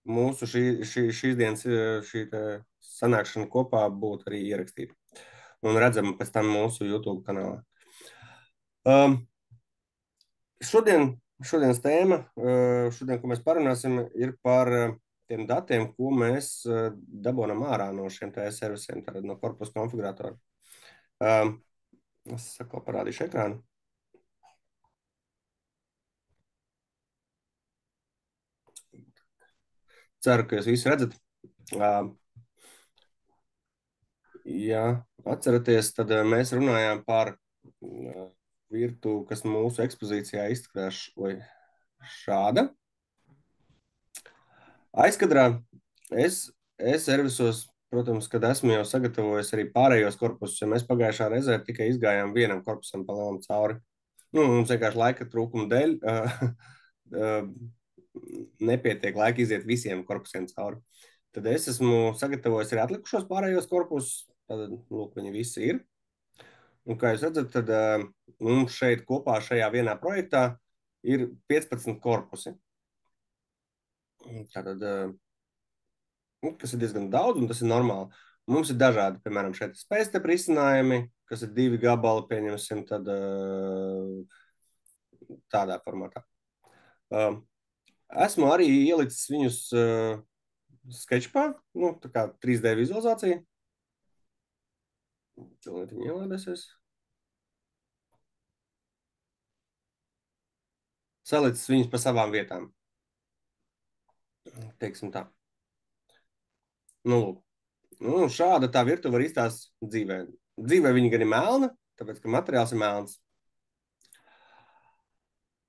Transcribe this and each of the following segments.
mūsu šīs dienas šī sanākšana kopā būtu arī ierakstīta un redzama pēc tam mūsu YouTube kanālā. Šodienas tēma, ko mēs parunāsim, ir par tiem datiem, ko mēs dabonam ārā no šiem TS servisiem, tātad no korpusa konfiguratora. Es sako, parādīšu ekrānu. Ceru, ka jūs visi redzat. Ja atceraties, tad mēs runājām par virtuvi, kas mūsu ekspozīcijā izskatās šāda. Aizkadrā es servisos, protams, kad esmu jau sagatavojis arī pārējos korpusus, ja mēs pagājušā reizē tikai izgājām vienam korpusam pa lielam cauri. Mums vienkārši laika trūkuma dēļ nepietiek laika iziet visiem korpusiem cauri. Tad es esmu sagatavojis arī atlikušos pārējos korpusus, tad, lūk, viņi visi ir. Un, kā jūs redzat, tad mums šeit kopā šajā vienā projektā ir 15 korpusi. Tātad, kas ir diezgan daudz, un tas ir normāli. Mums ir dažādi, piemēram, šeit spēcstep risinājumi, kas ir 2 gabali, pieņemsim, tad tādā formātā. Esmu arī ielicis viņus Sketchpā, tā kā 3D vizualizācija. Cilvēki viņi ielādēsies. Salicis viņus pa savām vietām. Teiksim tā. Lūk. Šāda tā virtuve var izstāst dzīvē. Dzīvē viņa gan ir melna, tāpēc, ka materiāls ir melns.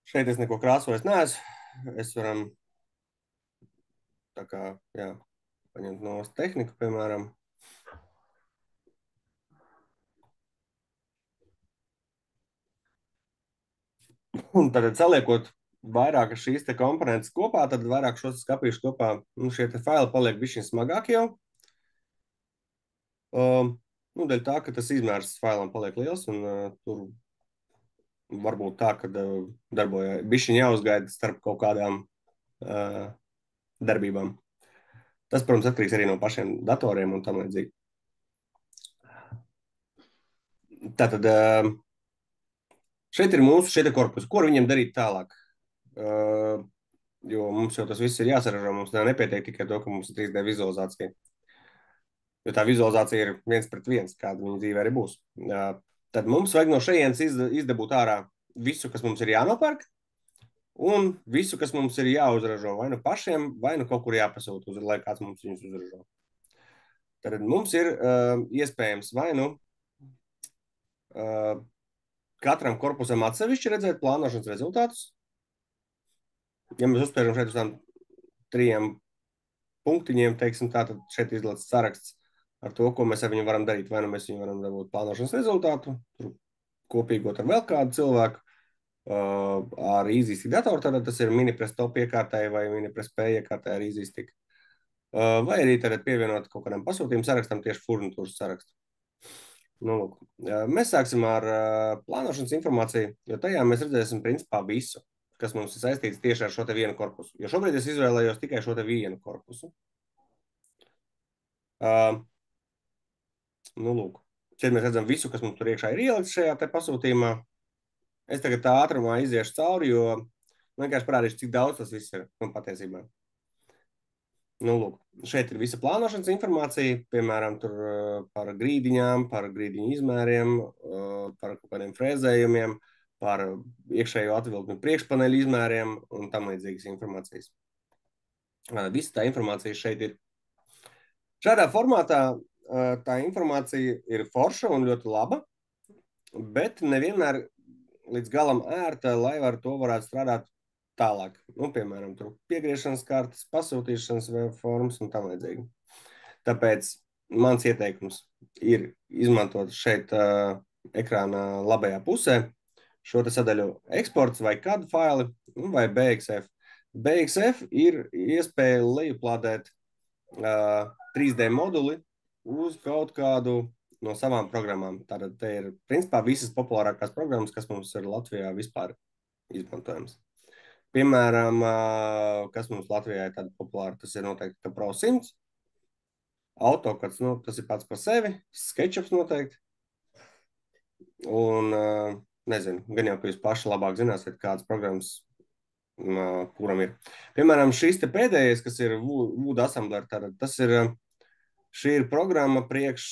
Šeit es neko krāsojis neesmu. Es varam tā kā, jā, paņemt no tehniku, piemēram. Un tad saliekot vairākas šīs te komponentes kopā, tad vairāk šos skapīšu kopā, šie te faili paliek bišķiņ smagāki jau. Dēļ tā, ka tas izmērs failam paliek liels, un tur varbūt tā, ka darboja bišķiņ jāuzgaida starp kaut kādām darbībām. Tas, protams, atkarīgs arī no pašiem datoriem un tam līdzīgi. Tātad šeit ir mūsu šie korpusi. Ko ar viņiem darīt tālāk? Jo mums jau tas viss ir jāsaražo, mums nepietiek tikai to, ka mums ir 3D vizualizācija. Jo tā vizualizācija ir 1:1, kāda viņa dzīvē arī būs. Tad mums vajag no šejienes izdabūt ārā visu, kas mums ir jānopērk, un visu, kas mums ir jāuzražo vai nu pašiem, vai nu kaut kur jāpasūta, lai kāds mums viņus uzražo. Tad mums ir iespējams vai nu katram korpusam atsevišķi redzēt plānošanas rezultātus. Ja mēs uzspēžam šeit uz tām 3 punktiņiem, teiksim tā, tad šeit izlaists saraksts ar to, ko mēs ar viņu varam darīt. Vai nu mēs viņu varam dabūt plānošanas rezultātu, kopīgot ar vēl kādu cilvēku, ar EasyStick datoru, tad tas ir MiniPress top iekārtai vai MiniPress P iekārtai ar EasyStick. Vai arī tad pievienot kaut kādam pasūtījumu sarakstam tieši furnitūras sarakstu. Mēs sāksim ar plānošanas informāciju, jo tajā mēs redzēsim principā visu, kas mums ir saistīts tieši ar šo te vienu korpusu. Jo šobrīd es izvēlējos tikai šo te vienu korpusu. Lūk, šeit mēs redzam visu, kas mums tur iekšā ir ielikts šajā te pasūtījumā. Es tagad tā ātrumā iziešu cauri, jo vienkārši parādīšu, cik daudz tas viss ir patiesībā. Lūk, šeit ir visa plānošanas informācija, piemēram, tur par grīdiņām, par grīdiņu izmēriem, par kaut kādiem frēzējumiem, par iekšējo atvilkni priekšpaneļu izmēriem un tam līdzīgas informācijas. Visa tā informācija šeit ir. Šādā formātā tā informācija ir forša un ļoti laba, bet nevienmēr līdz galam ērta, lai ar to varētu strādāt tālāk. Piemēram, tur piegriešanas kartes, pasūtīšanas formas un tam līdzīgi. Tāpēc mans ieteikums ir izmantot šeit ekrāna labajā pusē šo te sadaļu eksports vai CAD faili vai BXF. BXF ir iespēja lejuplādēt 3D moduli uz kaut kādu no savām programmām. Tātad te ir principā visas populārākās programmas, kas mums ir Latvijā vispār izmantojams. Piemēram, kas mums Latvijā ir tāda populāra, tas ir noteikti ka Pro 100. AutoCADs, nu, tas ir pats par sevi. SketchUps noteikti. Un, nezinu, gan jau, ka jūs paši labāk zināsiet, kādas programmas kuram ir. Piemēram, šis te pēdējais, kas ir Wood Assembler, tas ir, šī ir programma priekš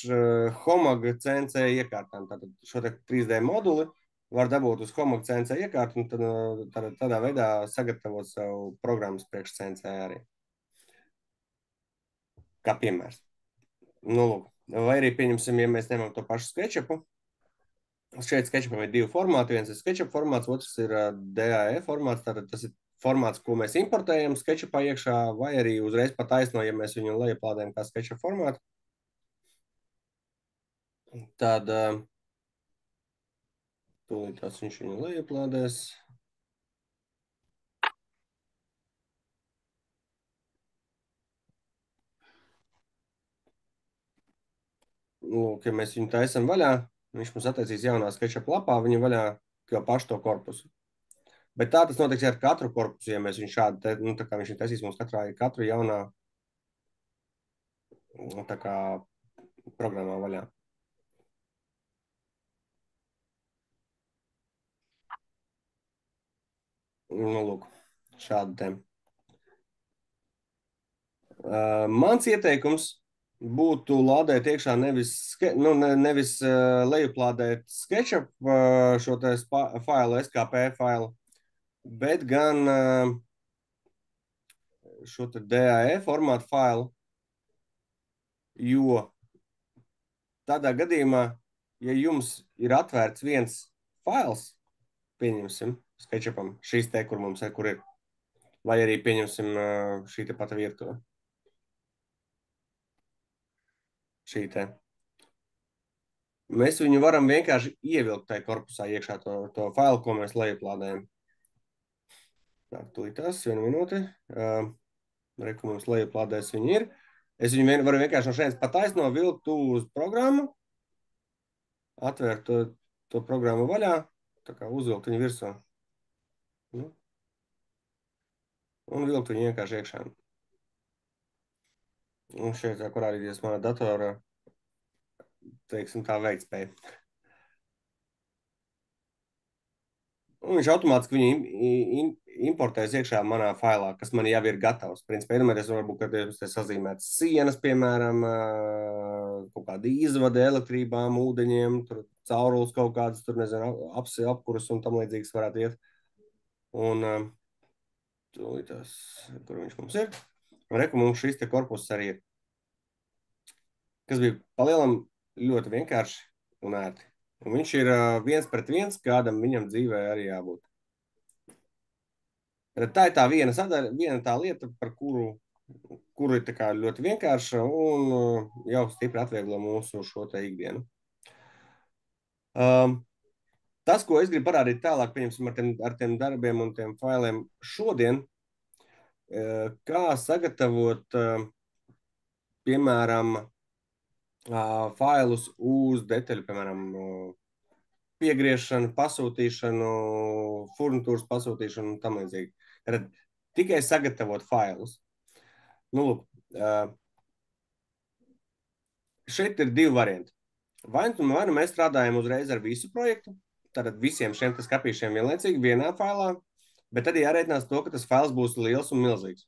Homag CNC iekārtām. Tātad šo te 3D moduli var dabūt uz Homag CNC iekārtu un tad, tādā veidā sagatavot savu programmas priekš CNC arī. Kā piemērs. Nu, lūk. Vai arī pieņemsim, ja mēs ņemam to pašu SketchUpu. Šeit SketchUpam ir divi formāti. Viens ir SketchUp formāts, otrs ir DAE formāts. Tātad tas ir formāts, ko mēs importējam SketchUpā iekšā, vai arī uzreiz pa taisno, ja mēs viņu lejuplādējam kā SketchUp formātu. Tad tūlīt tās viņš viņu lejuplādēs. Lūk, ja mēs viņu taisam vaļā, viņš mums attaisīs jaunā SketchUp lapā, viņu vaļā jau pašu to korpusu. Bet tā tas notiks ar katru korpusu, ja mēs viņu šādi, nu, tā kā viņš taisīs mums katru jaunā, tā kā programmā vaļā. Nu, lūk, šādi te. Mans ieteikums būtu lādēt iekšā nevis lejuplādēt SketchUp šo te failu, SKP failu, bet gan šo te DAE formātu failu, jo tādā gadījumā, ja jums ir atvērts viens fails, pieņemsim SketchUpam, šīs te, kur mums ir, kur ir, vai arī pieņemsim šī te pata virtuve. Šī te. Mēs viņu varam vienkārši ievilkt tajā korpusā iekšā to failu, ko mēs lejuplādējam. Tā, tūlītās, 1 minūte. Reku mums lejuplādēs viņi ir. Es viņu varu vienkārši no šeit pa taisno vilkt uz programmu, atvērt to programmu vaļā, tā kā uzvilkt viņu virsū. Nu. Un vilkt viņu vienkārši iekšā. Un šeit tā parādīties manā datorā, teiksim tā, veiktspēja. Un viņš automātiski viņu importēs iekšā manā failā, kas man jau ir gatavs. Principā, iedomājieties, varbūt, kad jums te sazīmēts sienas, piemēram, kaut kādi izvadi elektrībām, ūdeņiem, tur caurules kaut kādas, tur, nezinu, apkurus un tam līdzīgas varētu iet. Un tās, kur viņš mums ir. Un reku mums šis te korpus arī ir. Kas bija palielam ļoti vienkārši un ērti. Un viņš ir 1:1, kādam viņam dzīvē arī jābūt. Tā ir tā viena tā lieta, par kuru ir tā kā ļoti vienkārša un jau stipri atvieglo mūsu šo te ikdienu. Tas, ko es gribu parādīt tālāk, pieņemsim ar tiem darbiem un tiem failiem šodien, kā sagatavot, piemēram, failus uz detaļu, piemēram, piegriešanu, pasūtīšanu, furnitūras pasūtīšanu un tam līdzīgi. Tad tikai sagatavot failus. Nu, lūk, šeit ir divi varianti. Vai nu mēs strādājam uzreiz ar visu projektu, tātad visiem šiem skapīšiem vienlaicīgi vienā failā, bet tad jārēķinās to, ka tas fails būs liels un milzīgs.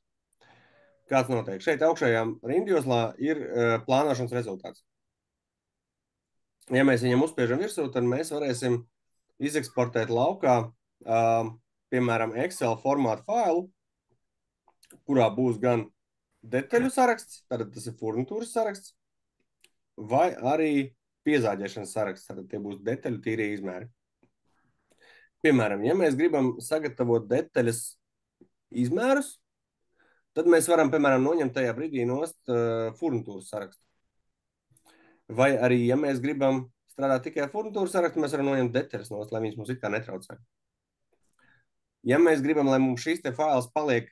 Kāds notiek? Šeit augšējā rindjoslā ir plānošanas rezultāts. Ja mēs viņam uzspiežam virsū, tad mēs varēsim izeksportēt laukā, piemēram, Excel formātu failu, kurā būs gan detaļu saraksts, tātad tas ir furnitūras saraksts, vai arī piezāģēšanas saraksts, tātad tie būs detaļu tīrie izmēri. Piemēram, ja mēs gribam sagatavot detaļas izmērus, tad mēs varam, piemēram, noņemt tajā brīdī nost furnitūras sarakstu. Vai arī, ja mēs gribam strādāt tikai ar furnitūras sarakstu, mēs varam noņemt detaļas nost, lai viņas mums it kā netraucē. Ja mēs gribam, lai mums šīs te fails paliek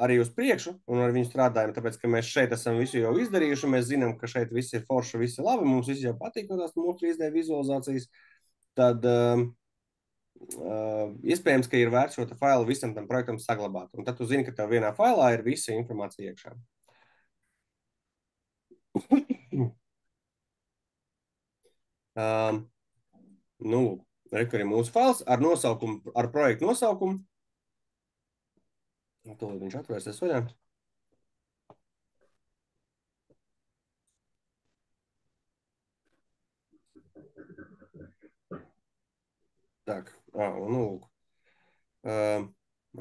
arī uz priekšu, un ar viņu strādājam, tāpēc, ka mēs šeit esam visu jau izdarījuši, mēs zinām, ka šeit viss ir forši, viss ir labi, mums viss jau patīk no tās mūsu 3D vizualizācijas, tad iespējams, ka ir vērts šo failu visam tam projektam saglabāt. Un tad tu zini, ka tev vienā failā ir visa informācija iekšā. Nu, rekur ir mūsu fails ar nosaukumu, ar projektu nosaukumu. Tūlīt viņš atvērsies vaļā. Tak, un nu, lūk.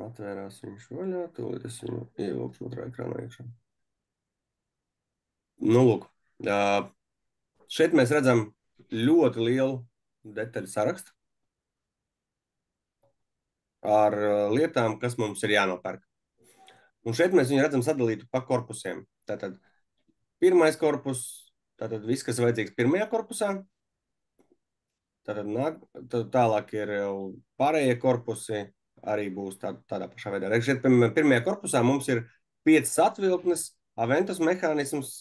Atvērās viņš vaļā, tūlīt es viņu ievilkšu otrā ekrānā iekšā. Nu, lūk. Šeit mēs redzam ļoti lielu detaļu sarakstu ar lietām, kas mums ir jānopērk. Un šeit mēs viņu redzam sadalītu pa korpusiem. Tātad pirmais korpus, tātad viss, kas vajadzīgs pirmajā korpusā. Tad tālāk ir jau pārējie korpusi, arī būs tādā pašā veidā. Šeit pirmajā korpusā mums ir 5 atvilknes, Aventus mehānisms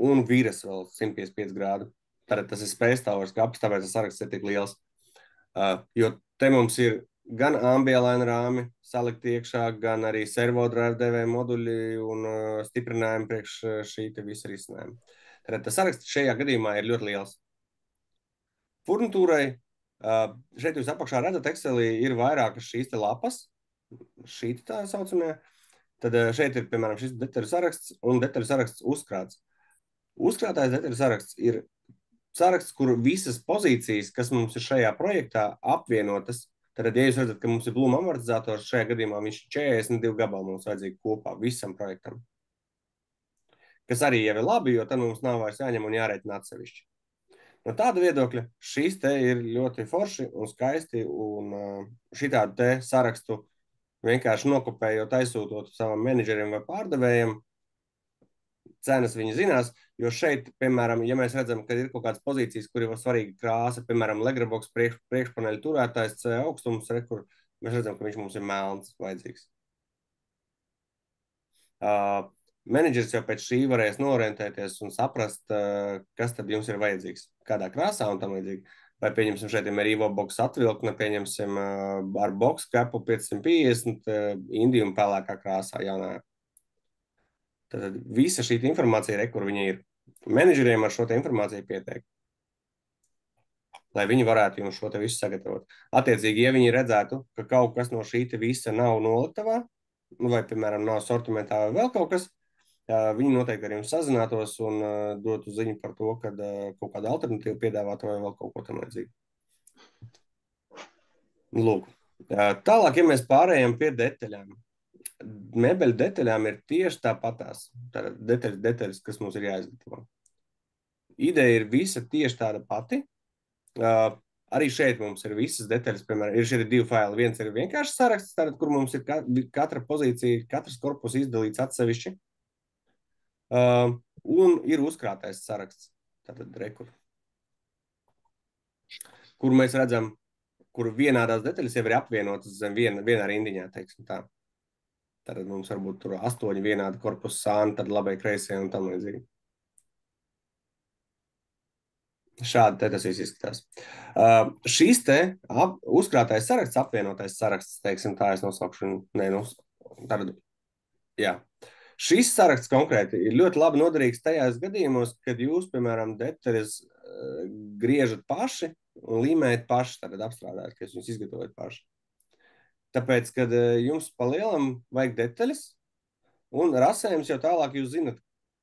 un vīres vēl 155 grādu. Tātad tas ir spējstāvars kaps, tāpēc tas saraksts ir tik liels. Jo te mums ir gan ambielaina rāmi salikt iekšā, gan arī servo drive DV moduļi un stiprinājumi priekš šī te visa risinājuma. Tātad tas saraksts šajā gadījumā ir ļoti liels. Furnitūrai, šeit jūs apakšā redzat, Excelī ir vairākas šīs te lapas, šī tā saucamie. Tad šeit ir, piemēram, šis detaļu saraksts un detaļu saraksts uzkrāts. Uzkrātājs detaļu saraksts ir saraksts, kur visas pozīcijas, kas mums ir šajā projektā, apvienotas. Tad, ja jūs redzat, ka mums ir Bloom amortizators, šajā gadījumā viņš 42 gabali mums vajadzīgi kopā visam projektam. Kas arī jau ir labi, jo tad mums nav vairs jāņem un jārēķina atsevišķi. No tāda viedokļa šīs te ir ļoti forši un skaisti, un šitādu te sarakstu vienkārši nokopējot, aizsūtot savam menedžerim vai pārdevējam, cenas viņi zinās, jo šeit, piemēram, ja mēs redzam, ka ir kaut kādas pozīcijas, kur ir svarīga krāsa, piemēram, Legrabox priekšpaneļa turētājs C augstums, kur mēs redzam, ka viņš mums ir melns vajadzīgs. Menedžers jau pēc šī varēs norientēties un saprast, kas tad jums ir vajadzīgs, kādā krāsā un tam līdzīgi. Vai pieņemsim šeit ir Evo box atvilkne, pieņemsim ar box kapu 550 Indiju un pelēkā krāsā jaunajā. Tad visa šī informācija ir, kur viņa ir. Menedžeriem ar šo te informāciju pietiek, lai viņi varētu jums šo te visu sagatavot. Attiecīgi, ja viņi redzētu, ka kaut kas no šī te visa nav noliktavā, vai, piemēram, nav sortimentā vai vēl kaut kas, viņi noteikti ar jums sazinātos un dotu ziņu par to, kad kaut kāda alternatīva piedāvātu vai vēl kaut ko tam līdzīgu. Lūk. Tālāk, ja mēs pārējām pie detaļām. Mebeļu detaļām ir tieši tāpatās. Detaļas, kas mums ir jāizgatavo. Ideja ir visa tieši tāda pati. Arī šeit mums ir visas detaļas, piemēram, ir šeit 2 faili. Viens ir vienkārši saraksts, tātad, kur mums ir katra pozīcija, katrs korpus izdalīts atsevišķi. Un ir uzkrātais saraksts, tātad rekur, kur mēs redzam, kur vienādās detaļas jau ir apvienotas zem vienā rindiņā, teiksim tā. Tātad mums varbūt tur 8 vienādi korpusu sāni, tad labai kreisie un tam līdzīgi. Šādi te tas viss izskatās. Šīs te uzkrātais saraksts, apvienotais saraksts, teiksim tā, es nosaukšu, tātad, jā. Šis saraksts konkrēti ir ļoti labi noderīgs tajās gadījumos, kad jūs, piemēram, detaļas griežat paši un līmējat paši, tātad apstrādājat, ka jūs izgatavojat paši. Tāpēc, kad jums pa lielam vajag detaļas un rasējums jau tālāk jūs zinat,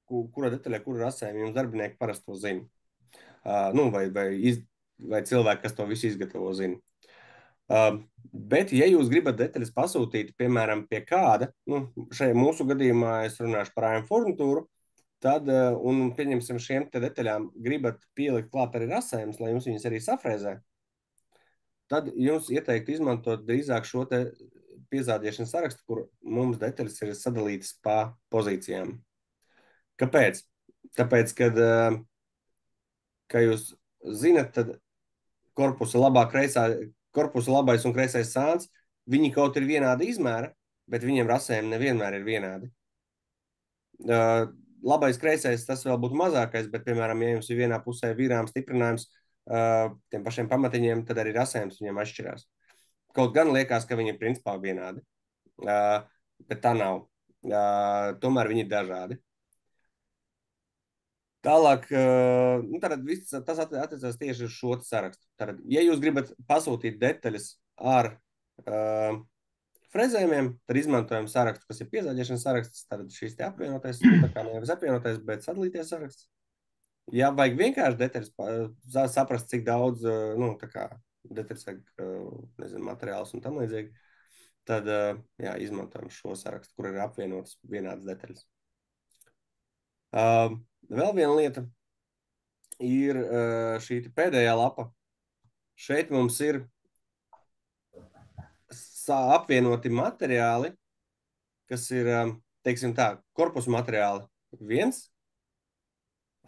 kura detaļa, kura rasējuma jums darbinieki parasti to zina. Vai cilvēki, kas to visu izgatavo, zina. Bet, ja jūs gribat detaļas pasūtīt, piemēram, pie kāda, šajā mūsu gadījumā es runāšu par AM furnitūru, tad, un pieņemsim šiem te detaļām, gribat pielikt klāt arī rasējums, lai jums viņas arī safrēzē, tad jums ieteiktu izmantot drīzāk šo te piezādiešanas sarakstu, kur mums detaļas ir sadalītas pa pozīcijām. Kāpēc? Tāpēc, kad, kā jūs zinat, tad korpusa labais un kreisais sāns, viņi kaut ir vienāda izmēra, bet viņiem rasējumi nevienmēr ir vienādi. Labais kreisais tas vēl būtu mazākais, bet, piemēram, ja jums ir vienā pusē vīrām stiprinājums tiem pašiem pamatiņiem, tad arī rasējums viņiem atšķirās. Kaut gan liekas, ka viņi ir principā vienādi, bet tā nav. Tomēr viņi ir dažādi. Tālāk, nu, tas attiecās tieši uz šo sarakstu. Tātad, ja jūs gribat pasūtīt detaļas ar frezējumiem, tad izmantojam sarakstu, kas ir piezāģēšanas saraksts. Tad šīs te apvienotais, nu, tā kā nevis apvienotais, bet sadalīties saraksts. Ja vajag vienkārši detaļas, saprast, cik daudz, nu, tā kā detaļas vajag, nezinu, materiālus un tam līdzīgi, tad, jā, izmantojam šo sarakstu, kur ir apvienotas vienādas detaļas. Vēl viena lieta ir šī pēdējā lapa. Šeit mums ir apvienoti materiāli, kas ir, teiksim tā, korpusu materiāli viens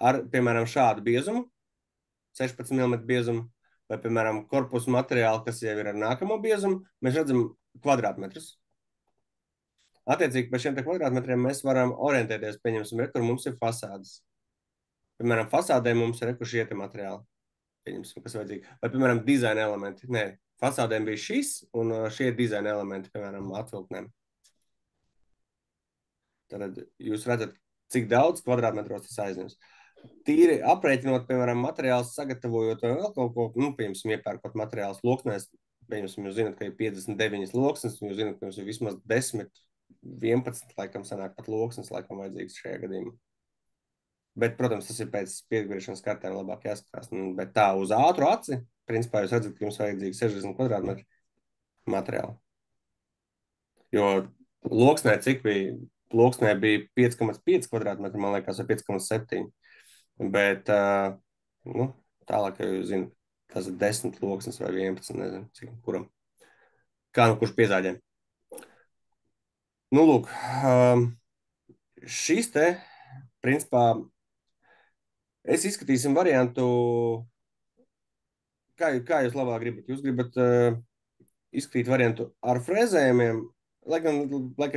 ar, piemēram, šādu biezumu, 16 mm biezumu, vai, piemēram, korpusu materiāli, kas jau ir ar nākamo biezumu, mēs redzam kvadrātmetrus. Attiecīgi, par šiem te kvadrātmetriem mēs varam orientēties, pieņemsim, kur mums ir fasādes. Piemēram, fasādē mums ir šie te materiāli, pieņemsim, kas vajadzīgi. Vai, piemēram, dizaina elementi. Nē, fasādēm bija šis, un šie ir dizaina elementi, piemēram, atvilknēm. Tad jūs redzat, cik daudz kvadrātmetros tas aizņems. Tīri aprēķinot, piemēram, materiālus sagatavojot vai vēl kaut ko, nu, piemēram, iepērkot materiālus loksnēs, piemēram, jūs zināt, ka ir 59 loksnes, un jūs zināt, ka jums ir vismaz 10, 11, laikam sanāk pat loksnes, laikam vajadzīgs šajā gadījumā. Bet, protams, tas ir pēc piegriešana kartēm labāk jāskatās. Bet tā uz ātru aci, principā jūs redzat, ka jums vajadzīgi 60 kvadrātmetri materiāli. Jo loksnē cik bija? Loksnē bija 5,5 kvadrātmetri, man liekas, vai 5,7. Bet, nu, tālāk, ja jūs zināt, tas ir 10 loksnes vai 11, nezinu, cik kuram. Kā nu kurš piezāģē. Nu, lūk, šis te, principā, es izskatīsim variantu, kā jūs labāk gribat. Jūs gribat izskatīt variantu ar frezējumiem, laikam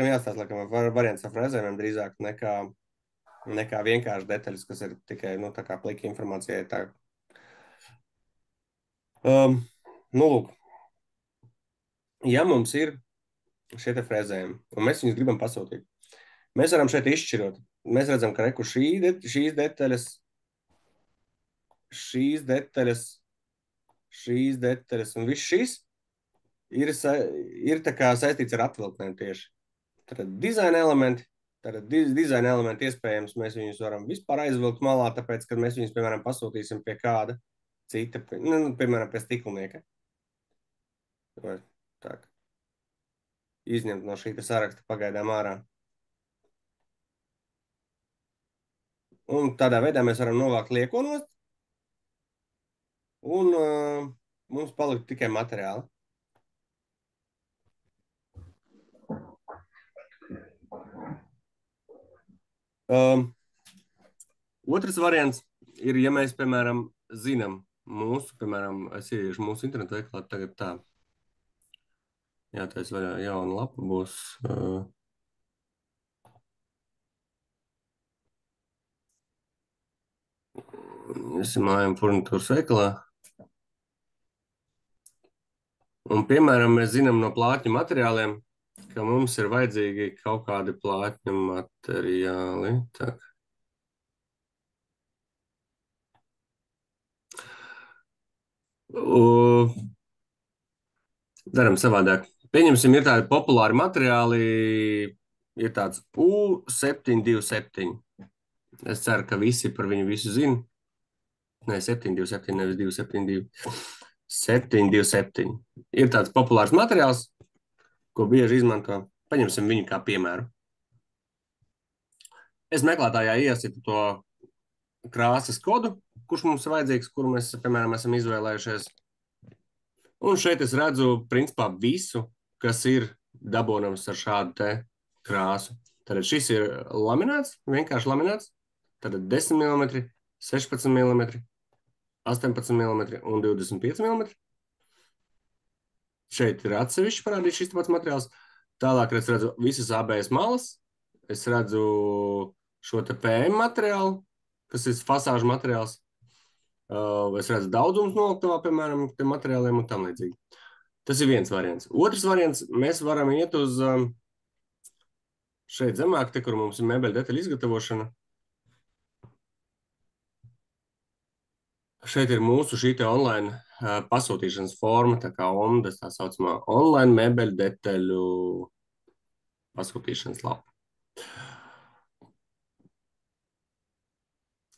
jāstāsta, laikam variants ar frezējumiem drīzāk nekā vienkārši detaļas, kas ir tikai, nu, tā kā plika informācijai. Tā. Nu, lūk, ja mums ir šie te frezējumi, un mēs viņus gribam pasūtīt, mēs varam šeit izšķirot. Mēs redzam, ka reku šīs detaļas, un viss šis ir tā kā saistīts ar atvilknēm tieši. Tad dizaina elementi, iespējams, mēs viņus varam vispār aizvilkt malā, tāpēc, kad mēs viņus, piemēram, pasūtīsim pie kāda cita, nu, piemēram, pie stiklnieka. Vai tā. Izņemt no šī saraksta pagaidām ārā. Un tādā veidā mēs varam novākt lieko nost, un mums palikt tikai materiāli. Otrs variants ir, ja mēs, piemēram, zinām piemēram, es ieiešu mūsu internetu veikalā tagad tā. Jā, tā es vaļā jauna lapa būs. Esam mājām furnitūras veikalā. Un, piemēram, mēs zinām no plātņu materiāliem, ka mums ir vajadzīgi kaut kādi plātņu materiāli. Tā. Daram savādāk. Pieņemsim, ir tādi populāri materiāli, ir tāds U727. Es ceru, ka visi par viņu visu zina. Nē, 727, nevis 272. 727. Ir tāds populārs materiāls, ko bieži izmanto. Paņemsim viņu kā piemēru. Es meklētājā iesitu to krāsas kodu, kurš mums ir vajadzīgs, kuru mēs, piemēram, esam izvēlējušies. Un šeit es redzu, principā, visu, kas ir dabūnams ar šādu te krāsu. Tad šis ir laminēts, vienkārši laminēts. Tad 10 mm, 16 mm, 18 mm un 25 mm. Šeit ir atsevišķi parādīts šis pats materiāls. Tālāk es redzu visas ABS malas. Es redzu šo te PM materiālu, kas ir fasāžu materiāls. Es redzu daudzums noliktavā, piemēram, tiem materiāliem un tam līdzīgi. Tas ir viens variants. Otrs variants, mēs varam iet uz šeit zemāk, te, kur mums ir mēbeļu detaļu izgatavošana. Šeit ir mūsu šī te online pasūtīšanas forma, tā kā OMDES, tā saucamā online mēbeļu detaļu pasūtīšanas lapa.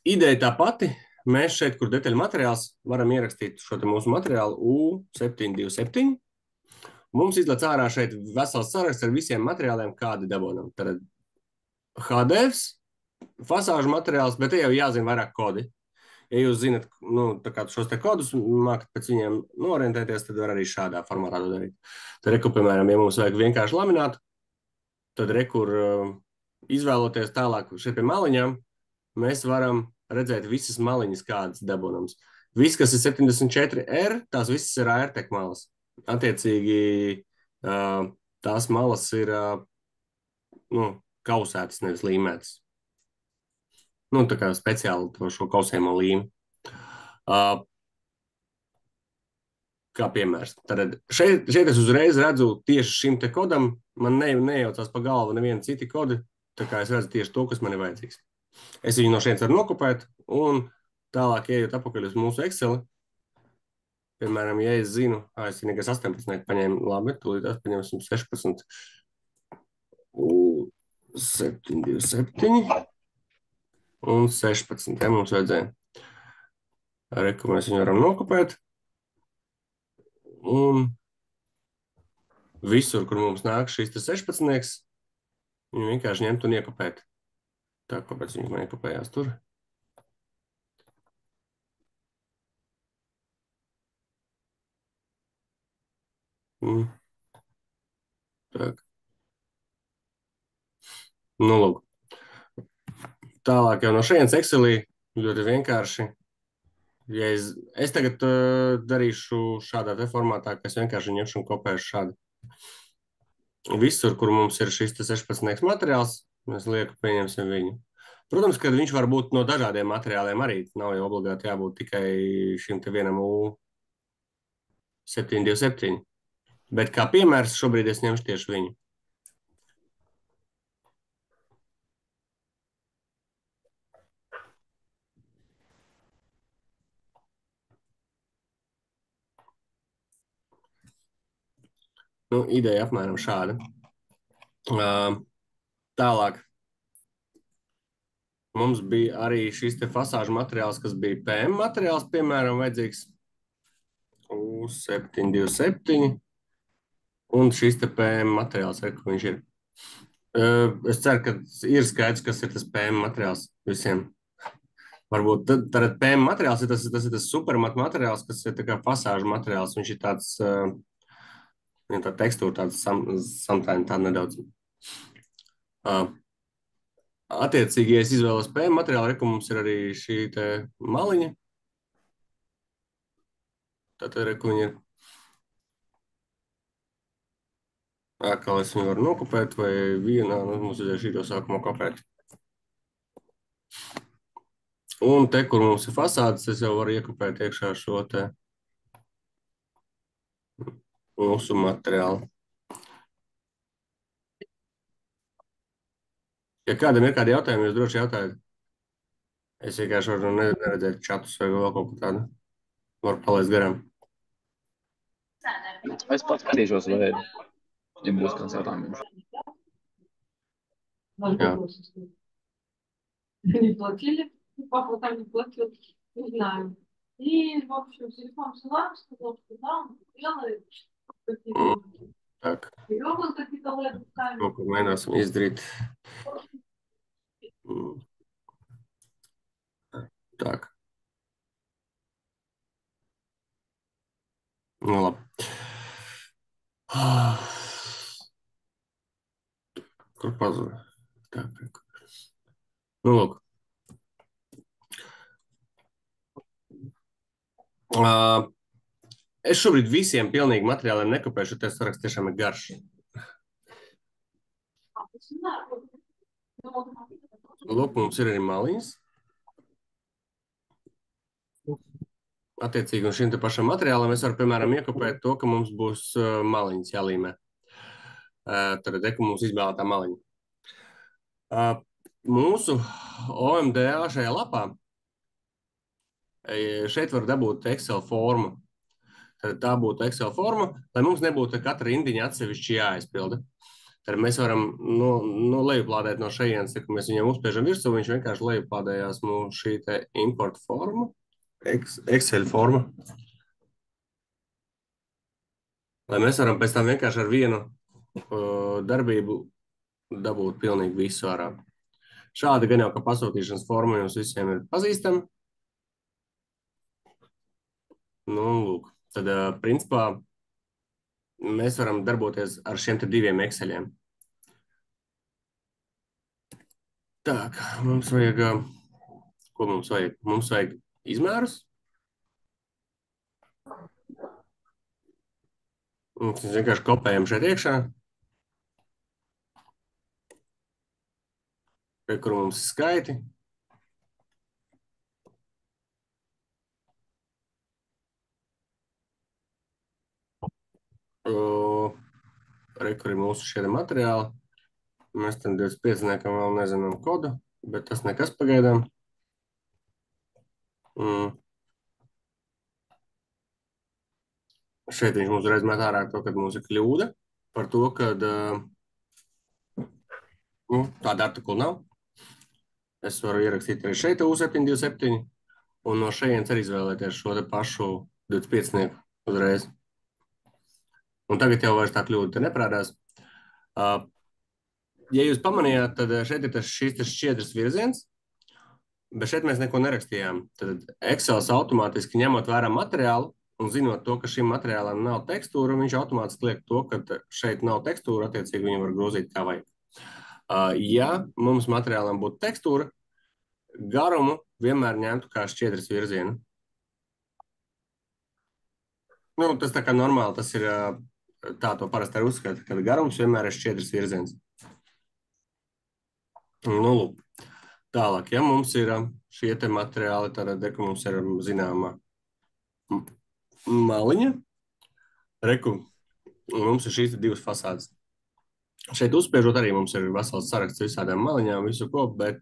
Ideja tā pati. Mēs šeit, kur detaļu materiāls, varam ierakstīt šo te mūsu materiālu U727. Mums izlec ārā šeit vesels saraksts ar visiem materiāliem, kādi dabonam. Tad HDFs, fasāžu materiāls, bet te jau jāzina vairāk kodi. Ja jūs zinat, tā kā šos te kodus mākat pēc viņiem norientēties, tad var arī šādā formātā to darīt. Tad reku, piemēram, ja mums vajag vienkārši laminātu, tad rekur izvēloties tālāk šeit pie maliņām, mēs varam redzēt visas maliņas, kādas dabonams. Viss, kas ir 74R, tās visas ir AirTech malas. Attiecīgi, tās malas ir kausētas, nevis līmētas. Tā kā speciāli to šo kausējumu līmi. Kā piemērs. Tad šeit es uzreiz redzu tieši šim te kodam, man nejaucās pa galvu neviena citi kodi, tā kā es redzu tieši to, kas man ir vajadzīgs. Es viņu no šeit varu nokopēt un tālāk ejot apakaļ uz mūsu Excel. Piemēram, ja es zinu, es nekas 18 paņēmu, labi, tūlītās paņemsim 16. 727 un 16. Ja mums vajadzēja. Reku mēs viņu varam nokopēt. Un visur, kur mums nāk šīs 16, viņu vienkārši ņemt un iekopēt. Tā, kāpēc viņš man iekopējās tur? Tā. Lūk. Tālāk jau no šejienes Excelī ļoti vienkārši. Ja es tagad darīšu šādā te formātā, ka es vienkārši ņemšu un kopēšu šādi. Visur, kur mums ir šis 16 materiāls, mēs lieku pieņemsim viņu. Protams, ka viņš var būt no dažādiem materiāliem arī. Nav jau obligāti jābūt tikai šim te vienam U727. Bet kā piemērs šobrīd es ņemšu tieši viņu. Ideja apmēram šāda. Tālāk. Mums bija arī šis te fasāžu materiāls, kas bija PM materiāls, piemēram, vajadzīgs U727. Un šis te PM materiāls, kur viņš ir. Es ceru, ka ir skaidrs, kas ir tas PM materiāls visiem. Varbūt tad PM materiāls tas ir tas supermat materiāls, kas ir tā kā fasāžu materiāls. Viņš ir tāds, tā tekstūra tāds samtaini tā nedaudz. Attiecīgi, ja es izvēlos PM materiālu, reku mums ir arī šī te maliņa. Tātad reku viņi ir. Kā es viņu varu nokopēt vai vienā, mums ir šī to sākumā kopēt. Un te, kur mums ir fasādes, es jau varu iekopēt iekšā šo te mūsu materiālu. Ja kādam ir kādi jautājumi, jūs droši jautājat. Es vienkārši varu neredzēt čatus vai vēl kaut ko tādu. Varu palaist garām. Es pats skatīšos, vai ja būs kāds jautājums. Jā. Не платили, папа там не платил, не знаю. И, в общем, телефон села сказал, что да, он делает какие-то... Так. Серега какие-то лэды ставит. Ko mēģināsim izdarīt. Так. Labi. Kur pazuda? Так. Lūk. Es šobrīd visiem pilnīgi materiāliem nekopēšu, tas saraksts tiešām ir garš. Lūk, mums ir arī maliņas. Attiecīgi, un šim te pašam materiālam es varu, piemēram, iekopēt to, ka mums būs maliņas jālīmē. Tad ka mums izvēlētā maliņa. Mūsu OMDA šajā lapā šeit var dabūt Excel formu. Tad tā būtu Excel forma, lai mums nebūtu katra rindiņa atsevišķi jāizpilda. Tad mēs varam lejuplādēt no šejienes, kad mēs viņam uzspiežam virsū, viņš vienkārši lejuplādējās mūsu šī te importa forma, Excel forma. Lai mēs varam pēc tam vienkārši ar vienu darbību dabūt pilnīgi visu ārā. Šāda gan jau, ka pasūtīšanas forma jums visiem ir pazīstama. Nu, lūk, tad principā mēs varam darboties ar šiem te diviem Exceliem. Tā, mums vajag, ko mums vajag? Mums vajag izmērus. Mums vienkārši kopējam šeit iekšā. Kur mums ir skaiti. Kur ir mūsu šie materiāli. Mēs tam 25-niekam vēl nezinām kodu, bet tas nekas pagaidām. Šeit viņš mums reiz met ārā to, kad mums ir kļūda par to, kad tāda artikula nav. Es varu ierakstīt arī šeit U727 un no šejienes arī izvēlēties šo te pašu 25-nieku uzreiz. Un tagad jau vairs tā kļūda te neprādās. Ja jūs pamanījāt, tad šeit ir šīs šķiedras virziens, bet šeit mēs neko nerakstījām. Tad Excels automātiski ņemot vērā materiālu un zinot to, ka šim materiālam nav tekstūra, viņš automātiski liek to, ka šeit nav tekstūra, attiecīgi viņu var grozīt kā vajag. Ja mums materiālam būtu tekstūra, garumu vienmēr ņemtu kā šķiedras virzienu. Nu, tas tā kā normāli, tas ir tā to parasti arī uzskata, ka garums vienmēr ir šķiedras virziens. Nu, lūk. Tālāk, ja mums ir šie te materiāli, tad, ka mums ir zināma maliņa, reku, mums ir šīs divas fasādes. Šeit uzspiežot arī mums ir vesels saraksts visādām maliņām, visu ko, bet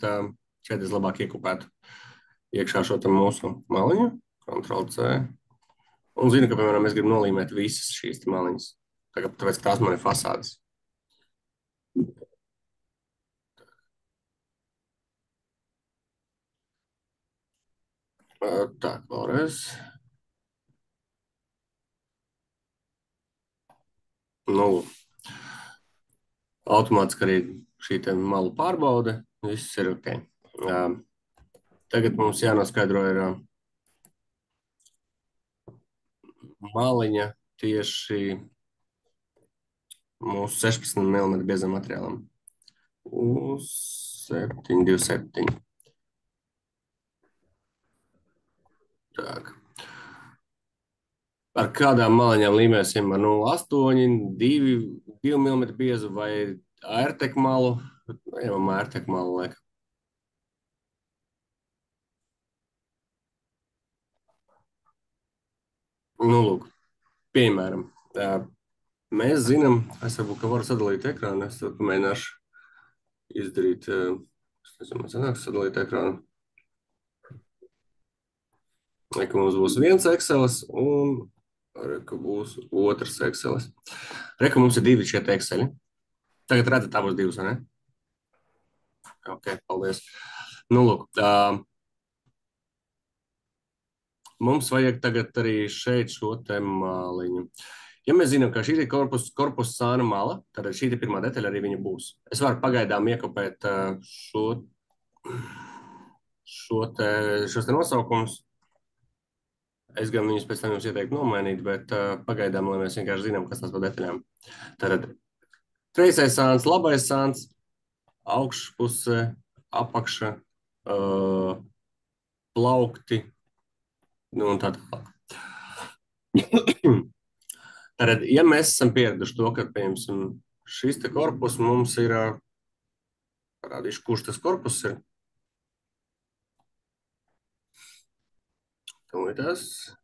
šeit es labāk iekopētu iekšā šo te mūsu maliņu, Ctrl+C, un zinu, ka, piemēram, es gribu nolīmēt visas šīs te maliņas, tāpēc, ka tās man ir fasādes. Tā, vēlreiz. Nu, automātiski arī šī te malu pārbaude, viss ir ok. Tagad mums jānoskaidro ir maliņa tieši mūsu 16 mm biezam materiālam. U727. Tak. Ar kādām maliņām līmēsim? Ar 0,8, 2 mm biezu vai AirTech malu? Ejam AirTech malu, liek. Nu, lūk, piemēram, mēs zinām, es varbūt, ka varu sadalīt ekrānu, es to pamēģināšu izdarīt, es nezinu, man sanāks sadalīt ekrānu. Ka mums būs viens Excelis un ka būs otrs Excelis. Ka mums ir divi šie Exceli. Tagad redzat, tā būs divas, vai ne? Ok, paldies. Nu, lūk, mums vajag tagad arī šeit šo te maliņu. Ja mēs zinām, ka šī ir korpusa sāna mala, tad šī ir pirmā detaļa arī viņa būs. Es varu pagaidām iekopēt šos te nosaukumus. Es gan viņus pēc tam jums ieteiktu nomainīt, bet pagaidām, lai mēs vienkārši zinām, kas tas par detaļām. Tātad kreisais sāns, labais sāns, augšpuse, apakša, plaukti, nu un tā tālāk. Tātad, ja mēs esam pieraduši to, ka, piemēram, šis te korpus mums ir, parādīšu, kurš tas korpus ir. Tūlītās.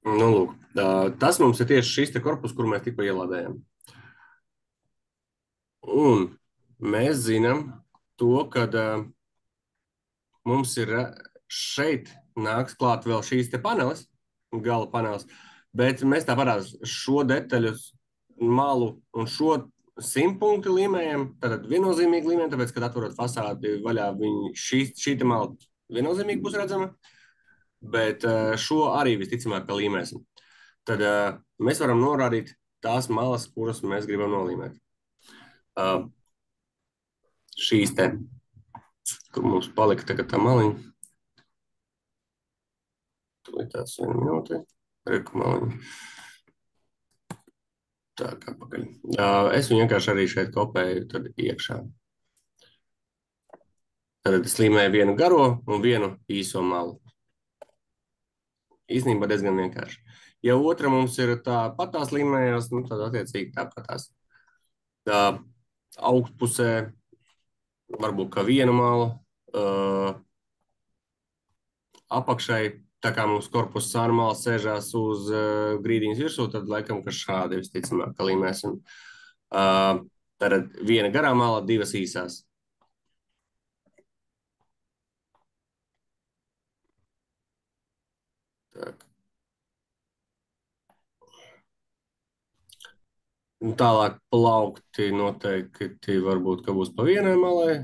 Nu, lūk, tas mums ir tieši šis te korpus, kur mēs tikko ielādējam. Un mēs zinām to, ka mums ir šeit nāks klāt vēl šīs te paneles, gala paneles, bet mēs tāpatās šo detaļu malu un šo 100 punktu līmējam, tātad viennozīmīgi līmējam, tāpēc, kad atverot fasādi vaļā, šī te mala viennozīmīgi būs redzama, bet šo arī visticamāk, ka līmēsim. Tad mēs varam norādīt tās malas, kuras mēs gribam nolīmēt. Šīs te, kur mums palika tagad tā maliņa. Tās 1 minūte. Reku maliņa. Tā kā pakaļ. Es viņu vienkārši arī šeit kopēju tad iekšā. Tad es līmēju vienu garo un vienu īso malu. Īstenībā diezgan vienkārši. Ja otra mums ir tāpatās līmējās, nu tad attiecīgi tāpatās. Augstpusē varbūt kā vienu malu, apakšai, tā kā mums korpusa sārmāls sēžās uz grīdiņas virsū, tad laikam, ka šādi visticamāk, ka līmēsim. Tad viena garā mala, 2 īsās. Tak. Tālāk plaukti noteikti varbūt, ka būs pa vienai malai,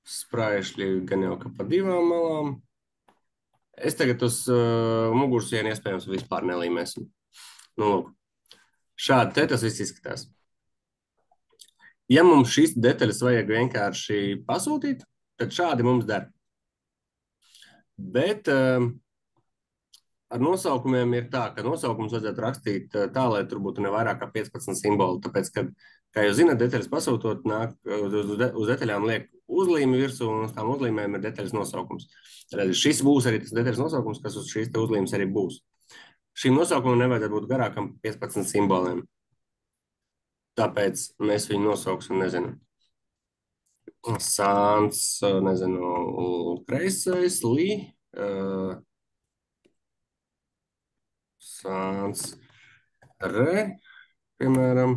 spraišļi gan jau, ka pa 2 malām. Es tagad uz mugursienu iespējams vispār nelīmēsim. Nu, lūk. Šādi te tas viss izskatās. Ja mums šīs detaļas vajag vienkārši pasūtīt, tad šādi mums der. Bet ar nosaukumiem ir tā, ka nosaukums vajadzētu rakstīt tā, lai tur būtu ne vairāk kā 15 simboli. Tāpēc, kad, kā jūs zināt, detaļas pasūtot, nāk uz detaļām liek uzlīmi virsū, un uz tām uzlīmēm ir detaļas nosaukums. Tad šis būs arī tas detaļas nosaukums, kas uz šīs te uzlīmes arī būs. Šīm nosaukumam nevajadzētu būt garākam 15 simboliem. Tāpēc mēs viņu nosauksim, nezinu, Sāns, nezinu, kreisais, Sāns, re, piemēram,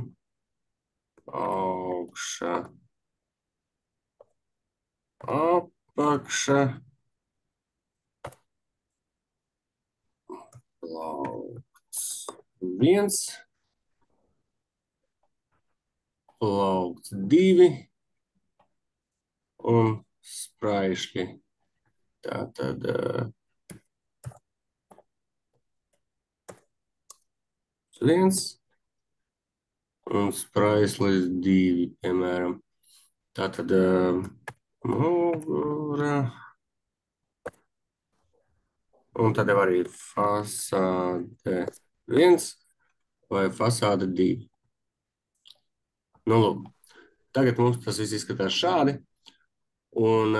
augša, apakša, plaukts 1, plaukts 2 un spraišļi. Tātad viens un spraislis 2, piemēram. Tātad mugura. Un tad jau arī fasāde 1 vai fasāde 2. Nu, lūk. Tagad mums tas viss izskatās šādi. Un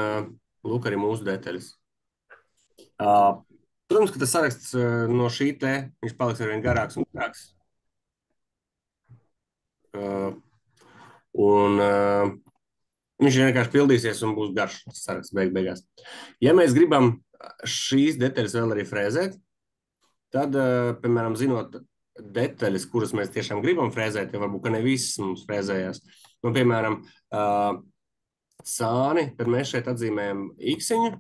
lūk arī mūsu detaļas. Protams, ka tas saraksts no šī te, viņš paliks arvien garāks un garāks. Un viņš vienkārši pildīsies un būs garš tas saraksts beigās. Ja mēs gribam šīs detaļas vēl arī frēzēt, tad, piemēram, zinot detaļas, kuras mēs tiešām gribam frēzēt, ja varbūt, ka ne visas mums frēzējās. Nu, piemēram, sāni, tad mēs šeit atzīmējam X-iņu.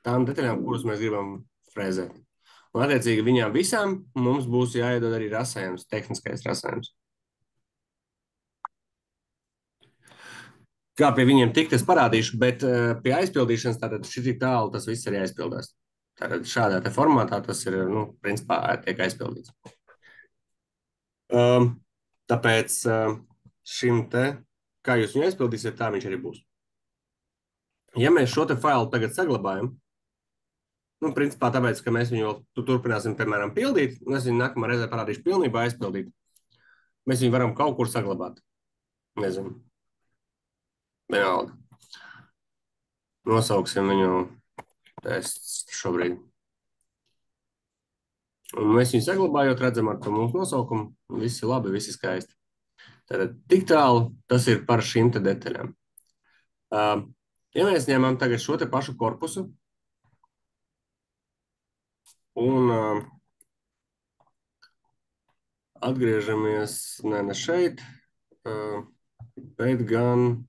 Tām detaļām, kuras mēs gribam frēzēt. Un, attiecīgi, viņām visām mums būs jāiedod arī rasējums, tehniskais rasējums. Kā pie viņiem tikt, es parādīšu, bet pie aizpildīšanas tātad šī tālu tas viss arī aizpildās. Tātad šādā te formātā tas ir, nu, principā tiek aizpildīts. Tāpēc šim te, kā jūs viņu aizpildīsiet, tā viņš arī būs. Ja mēs šo te failu tagad saglabājam, nu, principā tāpēc, ka mēs viņu vēl turpināsim, piemēram, pildīt, un es viņu nākamā reizē parādīšu pilnībā aizpildīt, mēs viņu varam kaut kur saglabāt. Nezinu. Vienalga. Nosauksim viņu tests šobrīd. Un mēs viņu saglabājot, redzam ar to mūsu nosaukumu. Visi labi, visi skaisti. Tātad tik tālu tas ir par šīm te detaļām. Ja mēs ņemam tagad šo te pašu korpusu, Un atgriežamies, ne šeit, bet gan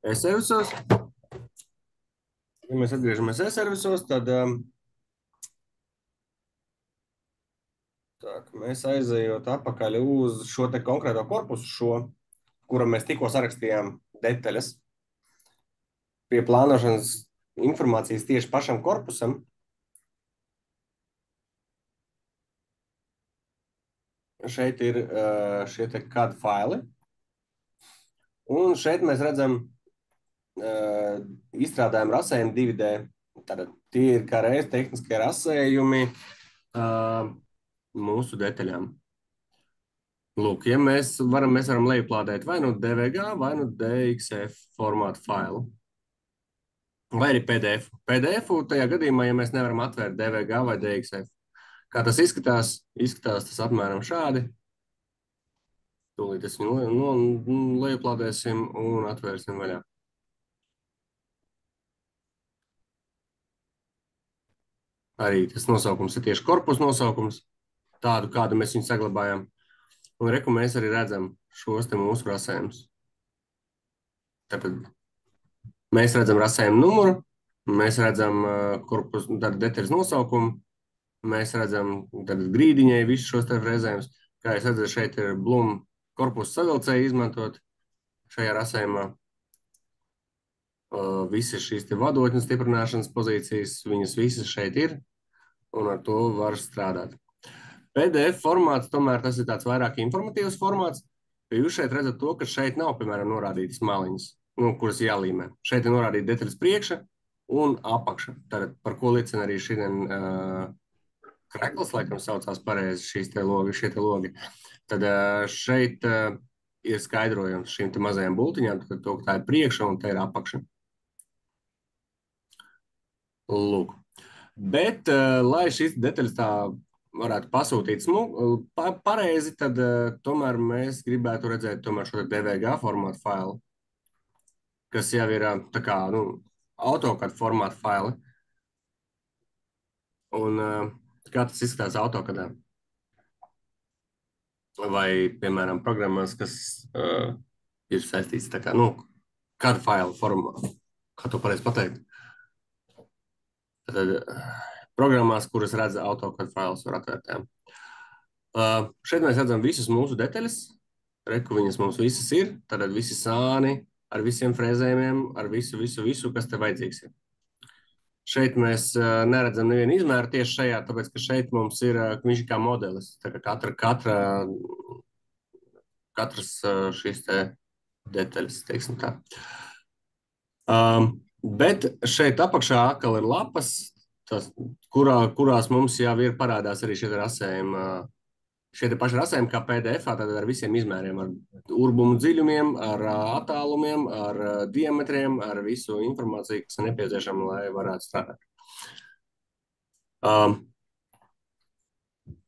e-servisos. Ja mēs atgriežamies e-servisos, tad mēs aizejot atpakaļ uz šo te konkrēto korpusu, kuram mēs tikko sarakstījām detaļas pie plānošanas informācijas tieši pašam korpusam. Šeit ir šie te CAD faili. Un šeit mēs redzam izstrādājumu rasējumu 2D. Tātad tie ir kā reiz tehniskie rasējumi mūsu detaļām. Lūk, ja mēs varam lejuplādēt vai nu DVG, vai nu DXF formātu failu. Vai arī PDF. PDF tajā gadījumā, ja mēs nevaram atvērt DVG vai DXF. Kā tas izskatās? Izskatās tas apmēram šādi. Tūlīt es viņu lejuplādēsim un atvērsim vaļā. Arī tas nosaukums ir tieši korpusa nosaukums, tādu, kādu mēs viņu saglabājam. Un reku mēs arī redzam šos te mūsu rasējumus. Tātad mēs redzam rasējumu numuru, mēs redzam korpusa detaļas nosaukumu, mēs redzam grīdiņai visus šos te frēzējumus. Kā jūs redzat, šeit ir Blum korpusa savilcēji izmantot šajā rasējumā. Visas šīs te vadotņu stiprināšanas pozīcijas, viņas visas šeit ir, un ar to var strādāt. PDF formāts, tomēr tas ir tāds vairāk informatīvs formāts, jo jūs šeit redzat to, ka šeit nav, piemēram, norādītas maliņas, kuras jālīmē. Šeit ir norādīta detaļas priekša un apakša. Tātad, par ko liecina arī šodien krekls, laikam saucās pareizi šie te logi. Tad šeit ir skaidrojums šīm te mazajām bultiņām, tad to, ka tā ir priekša un tā ir apakša. Lūk. Bet, lai šīs detaļas tā varētu pasūtīt pareizi, tad tomēr mēs gribētu redzēt tomēr šo DVG formātu failu, kas jau ir tā kā, AutoCAD formātu faili. Un kā tas izskatās AutoCAD-ā? Vai, piemēram, programmās, kas ir saistīts tā kā, CAD failu formā, kā to pareizi pateikt? Tad programmās, kuras redz AutoCAD failus, var atvērt. Šeit mēs redzam visas mūsu detaļas. Reku viņas mums visas ir. Tātad visi sāni ar visiem frēzējumiem, ar visu, kas te vajadzīgs ir. Šeit mēs neredzam nevienu izmēru tieši šajā, tāpēc, ka šeit mums ir, viņš ir kā modelis. Tā kā katras šīs te detaļas, teiksim tā. Bet šeit apakšā atkal ir lapas, kurās mums jau ir parādās arī šie rasējumi. Šie paši rasējumi kā PDF-ā, tad ar visiem izmēriem, ar urbumu dziļumiem, ar attālumiem, ar diametriem, ar visu informāciju, kas ir nepieciešama, lai varētu strādāt.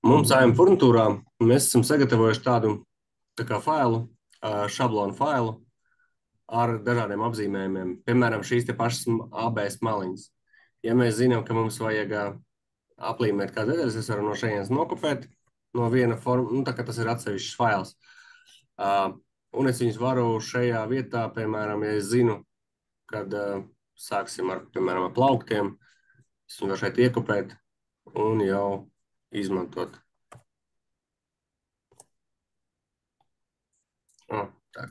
Mums AM furnitūrā mēs esam sagatavojuši tādu tā kā failu, šablonu failu, ar dažādiem apzīmējumiem, piemēram, šīs te pašas ABS maliņas. Ja mēs zinām, ka mums vajag aplīmēt kādu detaļas, es varu no šejienes nokopēt no viena forma, tā kā tas ir atsevišķs fails. Un es viņus varu šajā vietā, piemēram, ja es zinu, kad sāksim ar, piemēram, ar plauktiem, es viņu varu šeit iekopēt un jau izmantot. Tā.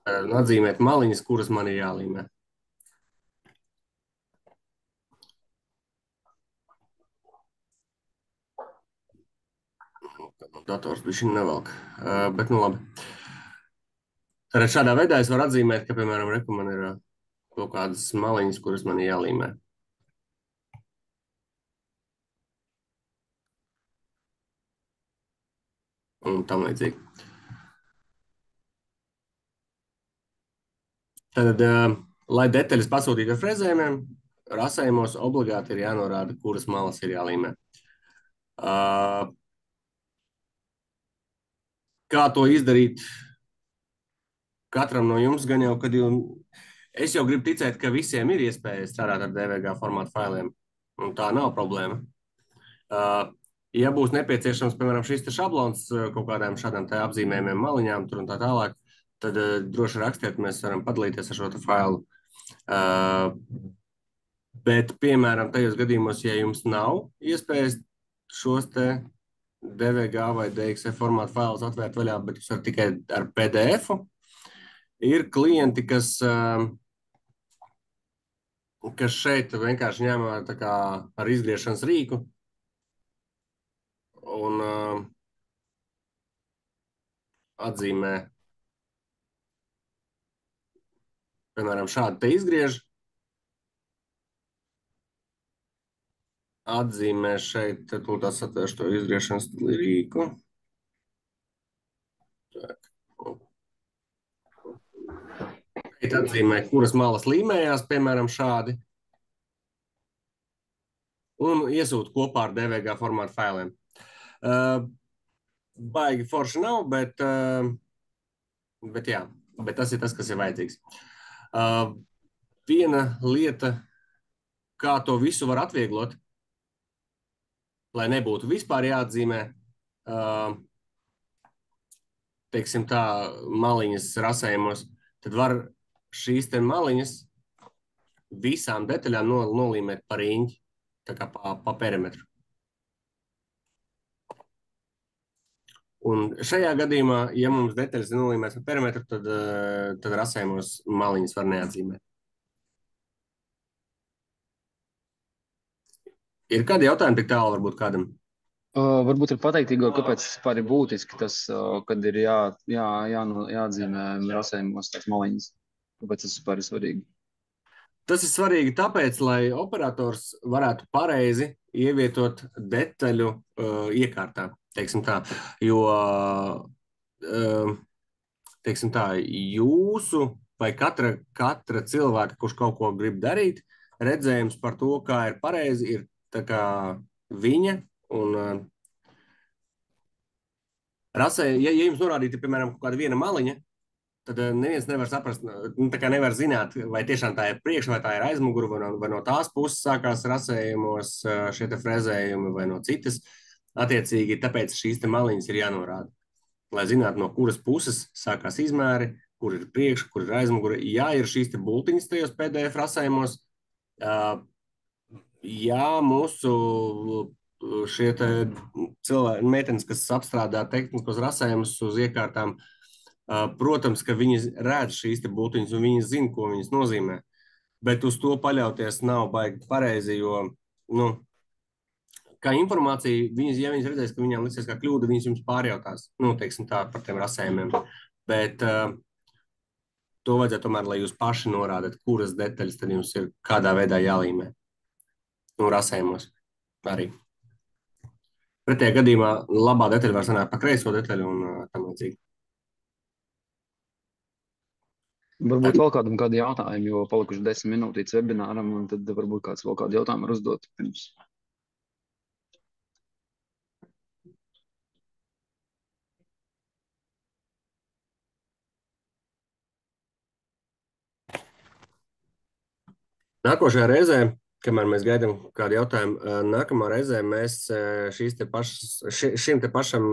Atzīmēt maliņas, kuras man ir jālīmē. Dators bišķiņ nevelk, bet labi. Tātad šādā veidā es varu atzīmēt, ka, piemēram, man ir kaut kādas maliņas, kuras man ir jālīmē. Un tam līdzīgi. Tad, lai detaļas pasūtītu ar frezējumiem, rasējumos obligāti ir jānorāda, kuras malas ir jālīmē. Kā to izdarīt? Katram no jums gan jau, kad Es jau gribu ticēt, ka visiem ir iespēja strādāt ar DVG formātu failiem, un tā nav problēma. Ja būs nepieciešams, piemēram, šis te šablons kaut kādām šādām te apzīmējumiem, maliņām tur un tā tālāk, tad droši rakstiet, mēs varam padalīties ar šo te failu. Bet, piemēram, tajos gadījumos, ja jums nav iespējas šos te DVG vai DXF formātu failus atvērt vaļā, bet jūs varat tikai ar PDF-u, ir klienti, kas šeit vienkārši ņem tā kā ar izgriešanas rīku un atzīmē, piemēram, šādi te izgriež, atzīmē šeit, tūlīt atvēršu to izgriešanas rīku. Šeit atzīmē, kuras malas līmējās, piemēram, šādi. Un iesūt kopā ar DVG formātu failiem. Baigi forši nav, bet jā, bet tas ir tas, kas ir vajadzīgs. Viena lieta, kā to visu var atvieglot, lai nebūtu vispār jāatzīmē, teiksim tā, maliņas rasējumos, tad var šīs te maliņas visām detaļām nolīmēt pa riņķi, tā kā pa perimetru. Un šajā gadījumā, ja mums detaļas ir nolīmēts pa perimetru, tad rasējumos maliņas var neatzīmēt. Ir kādi jautājumi tik tālu varbūt kādam? Varbūt ir pateikt, Igor, kāpēc vispār ir būtiski tas, kad ir jāatzīmē rasējumos tās maliņas? Kāpēc tas vispār ir svarīgi? Tas ir svarīgi tāpēc, lai operators varētu pareizi ievietot detaļu iekārtā, teiksim tā. Jo, teiksim tā, jūsu vai katra cilvēka, kurš kaut ko grib darīt, redzējums par to, kā ir pareizi, ir tā kā viņa. Un rasē, ja jums norādīta, piemēram, kaut kāda viena maliņa, tad neviens nevar saprast, tā kā nevar zināt, vai tiešām tā ir priekš, vai tā ir aizmugura, vai no tās puses sākās rasējumos šie te frezējumi, vai no citas. Attiecīgi, tāpēc šīs te maliņas ir jānorāda. Lai zinātu, no kuras puses sākās izmēri, kur ir priekš, kur ir aizmugura. Ja ir šīs te bultiņas tajos PDF rasējumos, ja mūsu šie te cilvēki, meitenes, kas apstrādā tehniskos rasējumus uz iekārtām, protams, ka viņi redz šīs te bultiņas un viņi zina, ko viņas nozīmē. Bet uz to paļauties nav baigi pareizi, jo, kā informācija, ja viņas redzēs, ka viņām liksies kā kļūda, viņas jums pārjautās, teiksim tā, par tiem rasējumiem. Bet to vajadzētu tomēr, lai jūs paši norādat, kuras detaļas tad jums ir kādā veidā jālīmē. Rasējumos arī. Pretējā gadījumā labā detaļa var sanākt pa kreiso detaļu un tam līdzīgi. Varbūt vēl kādam kādi jautājumi, jo palikuši 10 minūtītes webināram, un tad varbūt kāds vēl kādu jautājumu var uzdot pirms. Nākošajā reizē, kamēr mēs gaidām kādu jautājumu, nākamā reizē mēs šim te pašam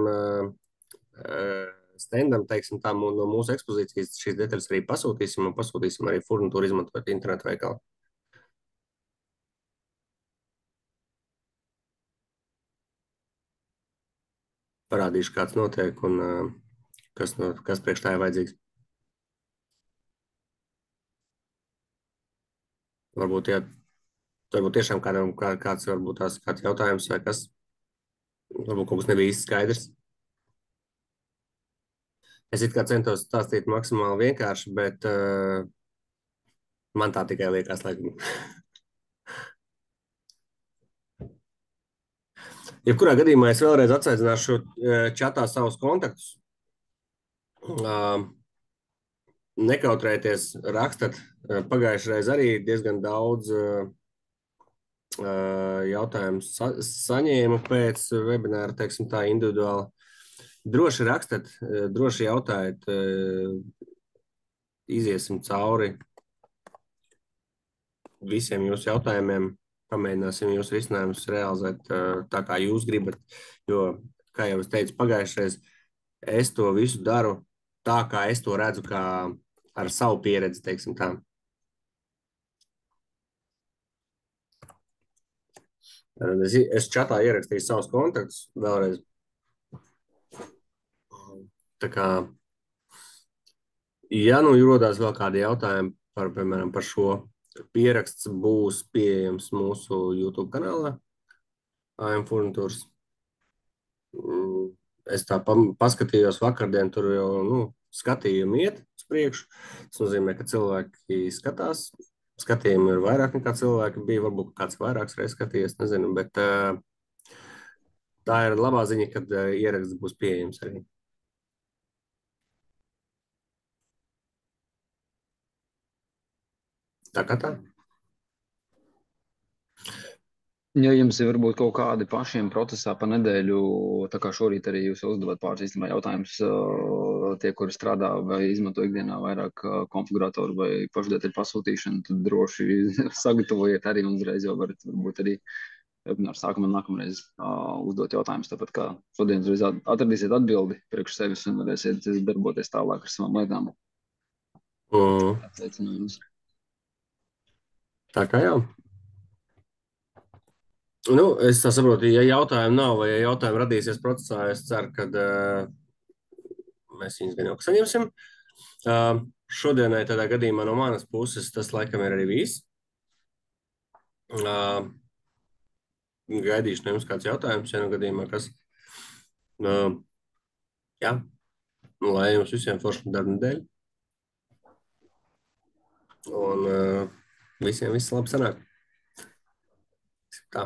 standam, teiksim tā, no mūsu ekspozīcijas šīs detaļas arī pasūtīsim un pasūtīsim arī furnitūru izmantojot internetu veikalu. Parādīšu, kāds notiek un kas priekš tā ir vajadzīgs. Varbūt tiešām kāds varbūt tās kāds jautājums vai kas. Varbūt kaut kas nebija īsti skaidrs. Es it kā centos stāstīt maksimāli vienkārši, bet man tā tikai liekas, laikam. Jebkurā gadījumā es vēlreiz atsaicināšu čatā savus kontaktus. Nekautrēties, rakstat. Pagājušreiz arī diezgan daudz jautājumu saņēmu pēc webināra, teiksim tā, individuāli. Droši rakstat, droši jautājiet, iziesim cauri visiem jūsu jautājumiem. Pamēģināsim jūsu risinājumus realizēt tā, kā jūs gribat. Jo, kā jau es teicu pagājušreiz, es to visu daru tā, kā es to redzu, kā ar savu pieredzi, teiksim tā. Es čatā ierakstīju savus kontaktus vēlreiz. Tā kā, ja nu rodās vēl kādi jautājumi par, piemēram, par šo, pieraksts būs pieejams mūsu YouTube kanālā AM Furnitūras. Es tā paskatījos vakardien, tur jau, skatījumi iet uz priekšu. Tas nozīmē, ka cilvēki skatās. Skatījumi ir vairāk nekā cilvēki bija, varbūt kāds vairākas reizes skatījies, nezinu, bet tā ir labā ziņa, kad ieraksts būs pieejams arī. Tā kā tā. Ja jums ir varbūt kaut kādi pašiem procesā pa nedēļu, tā kā šorīt arī jūs uzdevat pāris īstenībā jautājumus, tie, kuri strādā vai izmanto ikdienā vairāk konfiguratoru vai pašdēļu pasūtīšanu, tad droši sagatavojiet arī un uzreiz jau varat varbūt arī webināru sākumā nākamreiz uzdot jautājumus, tāpat kā šodien uzreiz atradīsiet atbildi priekš sevis un varēsiet darboties tālāk ar savām lietām. Tā kā jā. Es tā saprotu, ja jautājumu nav vai ja jautājumi radīsies procesā, es ceru, ka mēs viņus gan jau saņemsim. Šodienai tādā gadījumā no manas puses tas laikam ir arī viss. Gaidīšu no jums kāds jautājums, ja no gadījumā kas. Jā, lai jums visiem foršu darba nedēļu. Un visiem viss labi sanāk. Tā.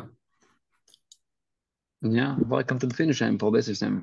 Jā, laikam tad finišējam. Paldies visiem!